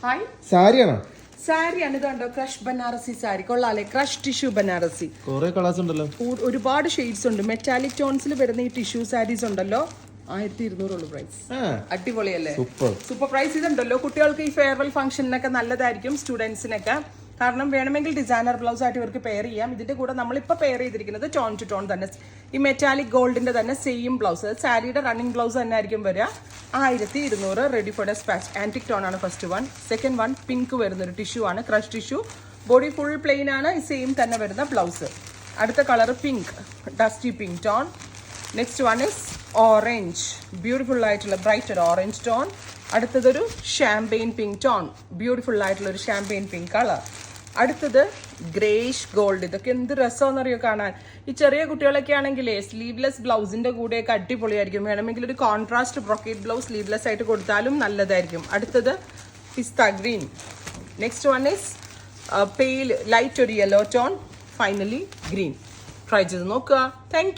Hi സാരിയാണോ? സാരിയാണ്. ഇതുണ്ടോ crush Banarasi sari, കൊള്ളാല്ലേ? Crush tissue Banarasi. കുറെ കളേഴ്സ് ഉണ്ടല്ലോ, ഒരുപാട് ഷെയ്ഡ്സ് ഉണ്ട്. മെറ്റാലിക് ടോൺസിൽ വരുന്ന ഈ ടിഷ്യൂ സാരീസ് ഉണ്ടല്ലോ, 1200 പ്രൈസ്. അടിപൊളിയല്ലേ? Super price. ഇതുണ്ടല്ലോ കുട്ടികൾക്ക് ഈ ഫെയർവെൽ ഫംഗ്ഷനൊക്കെ നല്ലതായിരിക്കും, സ്റ്റുഡൻസിനൊക്കെ. കാരണം വേണമെങ്കിൽ ഡിസൈനർ ബ്ലൗസ് ആയിട്ട് ഇവർക്ക് പെയർ ചെയ്യാം. ഇതിന്റെ കൂടെ നമ്മളിപ്പോൾ പെയർ ചെയ്തിരിക്കുന്നത് ടോൺ ടു ടോൺ തന്നെ, ഈ മെറ്റാലിക് ഗോൾഡിന്റെ തന്നെ സെയിം ബ്ലൗസ്. സാരിയുടെ റണ്ണിങ് ബ്ലൗസ് തന്നെ ആയിരിക്കും വരിക. 1200 ready for dispatch. Antique tone ആണ് first one. Second one pink വരുന്നൊരു ടിഷ്യൂ ആണ്, crush tissue. Body full plain ആണ്, ഈ സെയിം തന്നെ വരുന്ന ബ്ലൗസ്. അടുത്ത colour pink, dusty pink tone. Next one is orange, beautiful ആയിട്ടുള്ള ബ്രൈറ്റർ ഓറഞ്ച് ടോൺ. അടുത്തതൊരു ഷാമ്പെയിൻ പിങ്ക് ടോൺ, ബ്യൂട്ടിഫുൾ ആയിട്ടുള്ള ഒരു ഷാമ്പെയിൻ പിങ്ക് കളർ. അടുത്തത് ഗ്രേഷ് ഗോൾഡ്. ഇതൊക്കെ എന്ത് രസമെന്നറിയോ കാണാൻ. ഈ ചെറിയ കുട്ടികളൊക്കെ ആണെങ്കിലേ സ്ലീവ്ലെസ് ബ്ലൗസിന്റെ കൂടെയൊക്കെ അടിപൊളിയായിരിക്കും. വേണമെങ്കിൽ ഒരു കോൺട്രാസ്റ്റ് ബ്രൊക്കേറ്റ് ബ്ലൗസ് സ്ലീവ്ലെസ് ആയിട്ട് കൊടുത്താലും നല്ലതായിരിക്കും. അടുത്തത് pista green. Next one is pale light ഒരു yellow tone. Finally green. Try ചെയ്ത് നോക്കുക. Thank U.